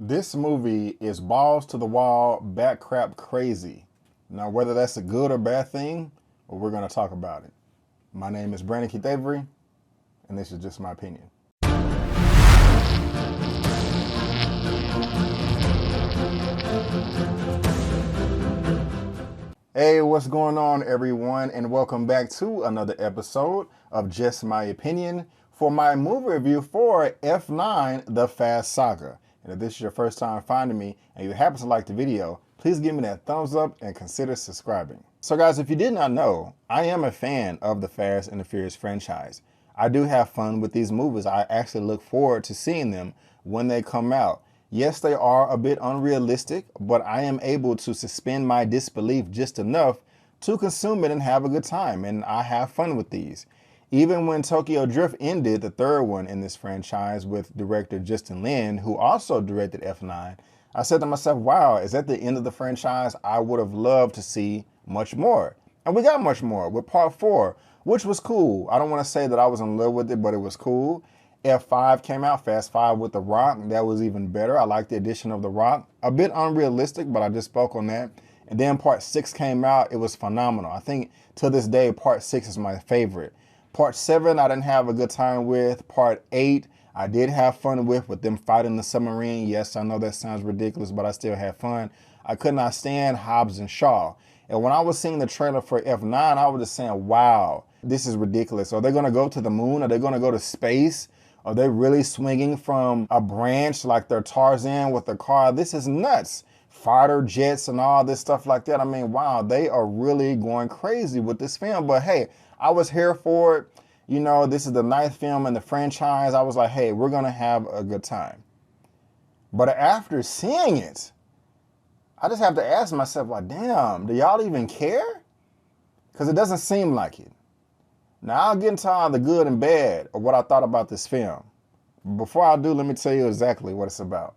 This movie is balls to the wall, back crap crazy. Now, whether that's a good or bad thing, well, we're going to talk about it. My name is Brandon Keith Avery, and this is just my opinion. Hey, what's going on, everyone, and welcome back to another episode of Just My Opinion for my movie review for F9, The Fast Saga. And if this is your first time finding me and you happen to like the video, please give me that thumbs up and consider subscribing. So guys, if you did not know, I am a fan of the Fast and the Furious franchise. I do have fun with these movies. I actually look forward to seeing them when they come out. Yes, they are a bit unrealistic, but I am able to suspend my disbelief just enough to consume it and have a good time, and I have fun with these. Even when Tokyo Drift ended, the third one in this franchise with director Justin Lin, who also directed F9, I said to myself, wow, is that the end of the franchise? I would have loved to see much more. And we got much more with part 4, which was cool. I don't want to say that I was in love with it, but it was cool. F5 came out, Fast 5 with The Rock. That was even better. I like the addition of The Rock. A bit unrealistic, but I just spoke on that. And then part 6 came out. It was phenomenal. I think to this day, part 6 is my favorite. Part 7, I didn't have a good time with. Part 8, I did have fun with them fighting the submarine. Yes, I know that sounds ridiculous, but I still had fun. I could not stand Hobbs and Shaw. And when I was seeing the trailer for F9, I was just saying, wow, this is ridiculous. Are they going to go to the moon? Are they going to go to space? Are they really swinging from a branch like they're Tarzan with a car? This is nuts. Fighter jets and all this stuff like that. I mean, wow, they are really going crazy with this film. But hey, I was here for it. You know, this is the 9th film in the franchise. I was like, hey, we're going to have a good time. But after seeing it, I just have to ask myself, like, damn, do y'all even care? Because it doesn't seem like it. Now, I'll get into all the good and bad of what I thought about this film. Before I do, let me tell you exactly what it's about.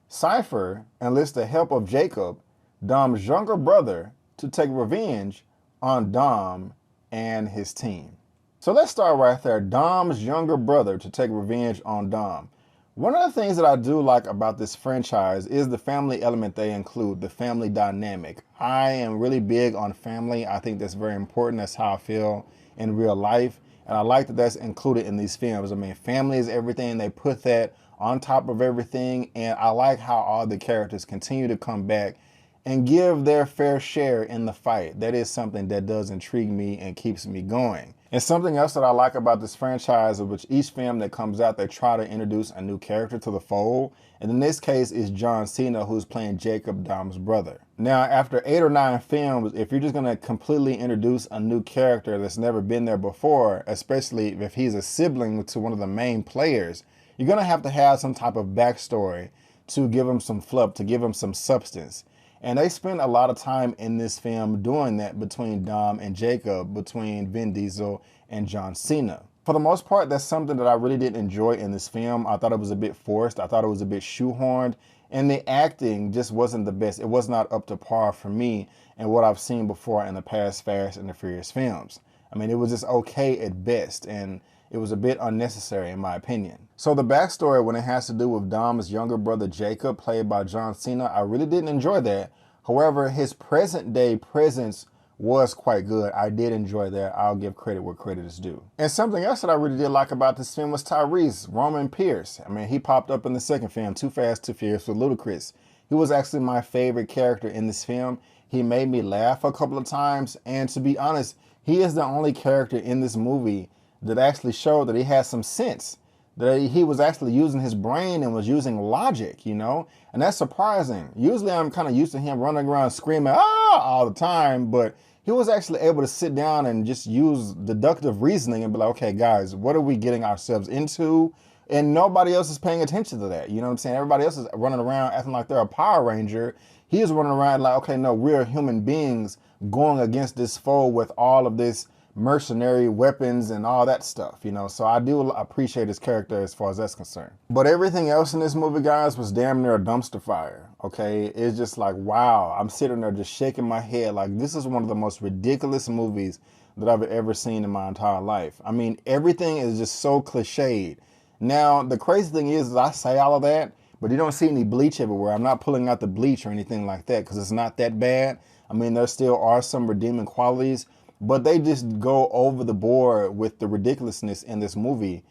Cypher enlists the help of Jacob, Dom's younger brother, to take revenge on Dom and his team. So let's start right there. Dom's younger brother to take revenge on Dom. One of the things that I do like about this franchise is the family element they include, the family dynamic. I am really big on family. I think that's very important. That's how I feel in real life. And I like that that's included in these films. I mean, family is everything. They put that on top of everything. And I like how all the characters continue to come back and give their fair share in the fight. That is something that does intrigue me and keeps me going. And something else that I like about this franchise, of which each film that comes out, they try to introduce a new character to the fold. And in this case, is John Cena, who's playing Jacob, Dom's brother. Now, after 8 or 9 films, if you're just going to completely introduce a new character that's never been there before, especially if he's a sibling to one of the main players, you're going to have some type of backstory to give him some fluff, to give him some substance. And they spend a lot of time in this film doing that between Dom and Jacob, between Vin Diesel and John Cena. For the most part, that's something that I really didn't enjoy in this film. I thought it was a bit forced. I thought it was a bit shoehorned. And the acting just wasn't the best. It was not up to par for me and what I've seen before in the past Fast and the Furious films. I mean, it was just okay at best, and it was a bit unnecessary in my opinion. So the backstory when it has to do with Dom's younger brother Jacob, played by John Cena, I really didn't enjoy that. However, his present day presence was quite good. I did enjoy that. I'll give credit where credit is due. And something else that I really did like about this film was Tyrese, Roman Pierce. I mean, he popped up in the second film, Too Fast, Too Furious with Ludacris. He was actually my favorite character in this film. He made me laugh a couple of times. And to be honest, he is the only character in this movie that actually showed that he had some sense, that he was actually using his brain and was using logic, you know? And that's surprising. Usually I'm kind of used to him running around screaming, ah, all the time, but he was actually able to sit down and just use deductive reasoning and be like, okay, guys, what are we getting ourselves into? And nobody else is paying attention to that. You know what I'm saying? Everybody else is running around acting like they're a Power Ranger. He is running around like, okay, no, we're human beings going against this foe with all of this mercenary weapons and all that stuff, you know. So I do appreciate his character as far as that's concerned. But everything else in this movie, guys, was damn near a dumpster fire, okay? It's just like, wow, I'm sitting there just shaking my head like this is one of the most ridiculous movies that I've ever seen in my entire life. I mean, everything is just so cliched. Now, the crazy thing is I say all of that, but you don't see any bleach everywhere. I'm not pulling out the bleach or anything like that because it's not that bad. I mean, there still are some redeeming qualities, but they just go over the board with the ridiculousness in this movie,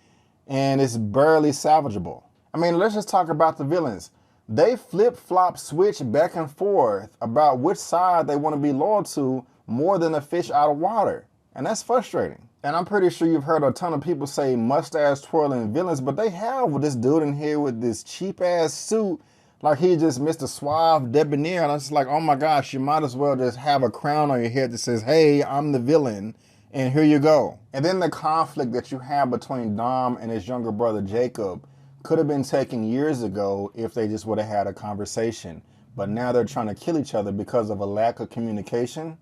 and it's barely salvageable. I mean, let's just talk about the villains. They flip-flop switch back and forth about which side they want to be loyal to more than a fish out of water. And that's frustrating. And I'm pretty sure you've heard a ton of people say mustache twirling villains, but they have with this dude in here with this cheap-ass suit like he just Mr. Suave debonair. And I'm just like, oh my gosh, you might as well just have a crown on your head that says, hey, I'm the villain, and here you go. And then the conflict that you have between Dom and his younger brother Jacob could have been taken years ago if they just would have had a conversation. But now they're trying to kill each other because of a lack of communication.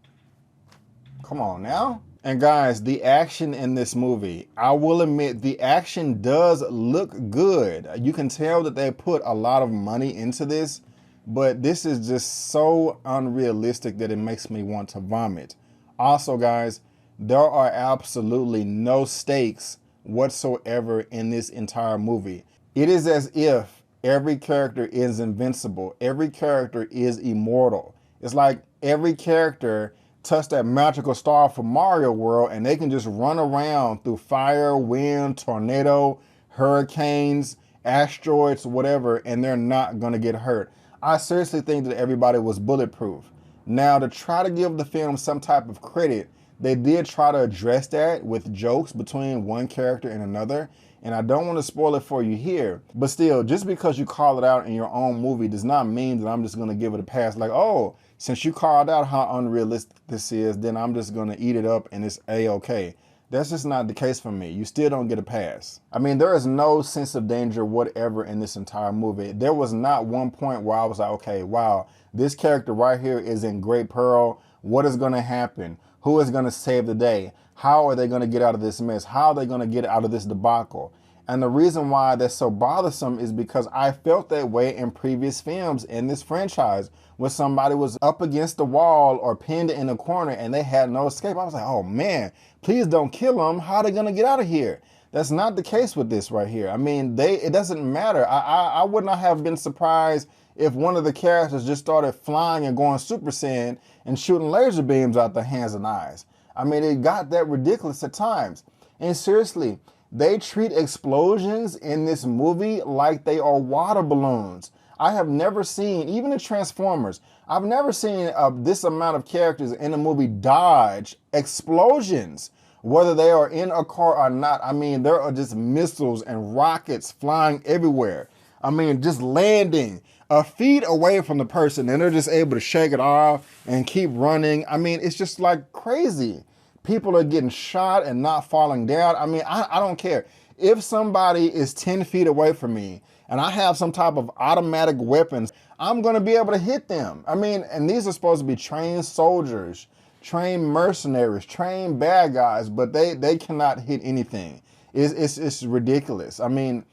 Come on now. And guys, the action in this movie, I will admit the action does look good. You can tell that they put a lot of money into this, but this is just so unrealistic that it makes me want to vomit. Also, guys, there are absolutely no stakes whatsoever in this entire movie. It is as if every character is invincible. Every character is immortal. It's like every character touched that magical star from Mario World and they can just run around through fire, wind, tornado, hurricanes, asteroids, whatever, and they're not gonna get hurt. I seriously think that everybody was bulletproof. Now, to try to give the film some type of credit, they did try to address that with jokes between one character and another. And I don't want to spoil it for you here, but still, just because you call it out in your own movie does not mean that I'm just going to give it a pass. Like, oh, since you called out how unrealistic this is, then I'm just going to eat it up and it's A-okay. That's just not the case for me. You still don't get a pass. I mean, there is no sense of danger whatever in this entire movie. There was not one point where I was like, okay, wow, this character right here is in great peril. What is going to happen? Who is going to save the day? How are they going to get out of this mess? How are they going to get out of this debacle? And the reason why that's so bothersome is because I felt that way in previous films in this franchise where somebody was up against the wall or pinned in a corner and they had no escape. I was like, oh man, please don't kill them. How are they going to get out of here? That's not the case with this right here. I mean, it doesn't matter. I would not have been surprised if one of the characters just started flying and going Super Saiyan and shooting laser beams out their hands and eyes. I mean, it got that ridiculous at times. And seriously, they treat explosions in this movie like they are water balloons. I have never seen, even in Transformers, I've never seen this amount of characters in a movie dodge explosions, whether they are in a car or not. I mean, there are just missiles and rockets flying everywhere. I mean, just landing a feet away from the person and they're just able to shake it off and keep running. I mean, it's just like crazy. People are getting shot and not falling down. I mean, I don't care. If somebody is 10 feet away from me and I have some type of automatic weapons, I'm gonna be able to hit them. I mean, and these are supposed to be trained soldiers, trained mercenaries, trained bad guys, but they cannot hit anything. It's ridiculous. I mean,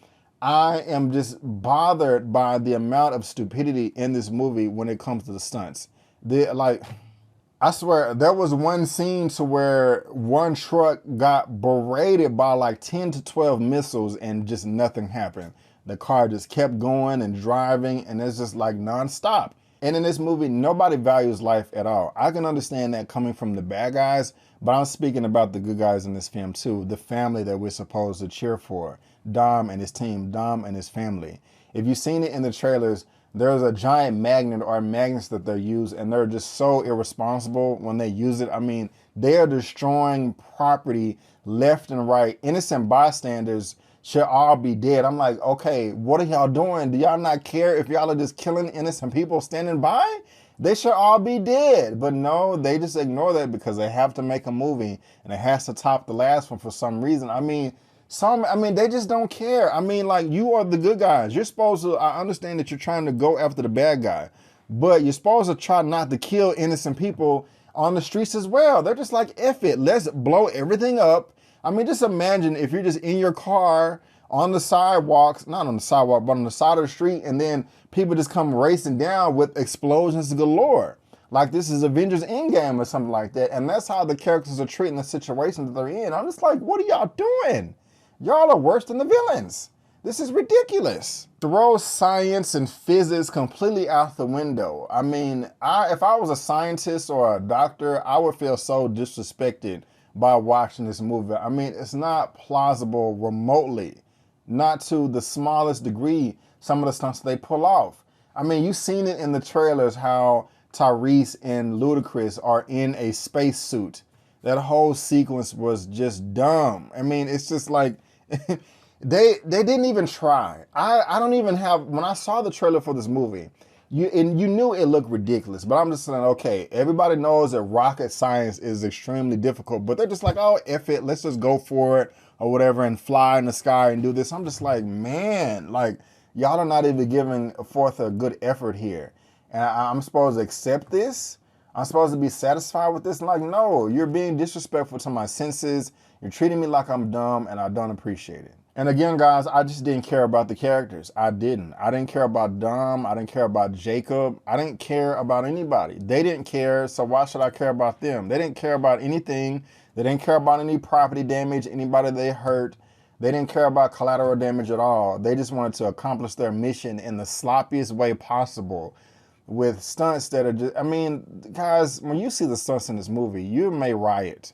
I am just bothered by the amount of stupidity in this movie when it comes to the stunts. I swear, there was one scene to where one truck got berated by like 10 to 12 missiles and just nothing happened. The car just kept going and driving and it's just like nonstop. And in this movie, nobody values life at all. I can understand that coming from the bad guys, but I'm speaking about the good guys in this film too. The family that we're supposed to cheer for. Dom and his team, Dom and his family. If you've seen it in the trailers, there's a giant magnet or magnets that they use and they're just so irresponsible when they use it. I mean, they are destroying property left and right. Innocent bystanders should all be dead. I'm like, okay, what are y'all doing? Do y'all not care if y'all are just killing innocent people standing by? They should all be dead. But no, they just ignore that because they have to make a movie and it has to top the last one for some reason. I mean, they just don't care. I mean, like, you are the good guys. You're supposed to, I understand that you're trying to go after the bad guy, but you're supposed to try not to kill innocent people on the streets as well. They're just like, F it, let's blow everything up. I mean, just imagine if you're just in your car on the sidewalks, not on the sidewalk, but on the side of the street, and then people just come racing down with explosions galore. Like this is Avengers Endgame or something like that. And that's how the characters are treating the situation that they're in. I'm just like, what are y'all doing? Y'all are worse than the villains. This is ridiculous. Throw science and physics completely out the window. I mean, if I was a scientist or a doctor, I would feel so disrespected by watching this movie. I mean, it's not plausible remotely, not to the smallest degree, some of the stunts they pull off. I mean, you've seen it in the trailers how Tyrese and Ludacris are in a spacesuit. That whole sequence was just dumb. I mean, it's just like, they didn't even try. I don't even have, when I saw the trailer for this movie, you knew it looked ridiculous, but I'm just saying, okay, everybody knows that rocket science is extremely difficult, but they're just like, oh, F it, let's just go for it or whatever and fly in the sky and do this. I'm just like, man, like, y'all are not even giving forth a good effort here. And I'm supposed to accept this? I'm supposed to be satisfied with this? Like, no, you're being disrespectful to my senses. You're treating me like I'm dumb, and I don't appreciate it. And again, guys, I just didn't care about the characters. I didn't care about Dom. I didn't care about Jacob. I didn't care about anybody. They didn't care, so why should I care about them? They didn't care about anything. They didn't care about any property damage, anybody they hurt. They didn't care about collateral damage at all. They just wanted to accomplish their mission in the sloppiest way possible with stunts that are just, I mean, guys, when you see the stunts in this movie, you may riot.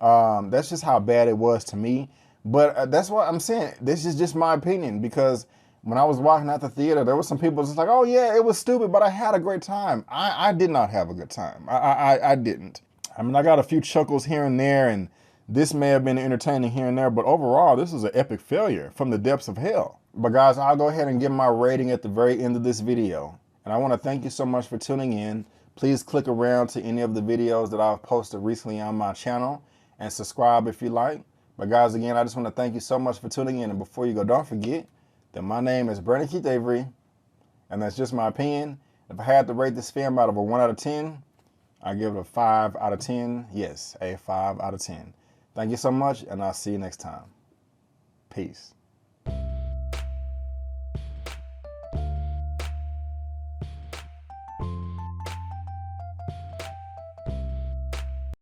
That's just how bad it was to me. But that's what I'm saying. This is just my opinion, because when I was walking out the theater, there were some people just like, oh yeah, it was stupid, but I had a great time. I did not have a good time. I didn't. I mean, I got a few chuckles here and there, and this may have been entertaining here and there, but overall, this is an epic failure from the depths of hell. But guys, I'll go ahead and give my rating at the very end of this video. And I want to thank you so much for tuning in. Please click around to any of the videos that I've posted recently on my channel and subscribe if you like. But guys, again, I just want to thank you so much for tuning in. And before you go, don't forget that my name is Brandon Keith Avery, and that's just my opinion. If I had to rate this film out of a 1 out of 10, I give it a 5 out of 10. Yes, a 5 out of 10. Thank you so much, and I'll see you next time. Peace.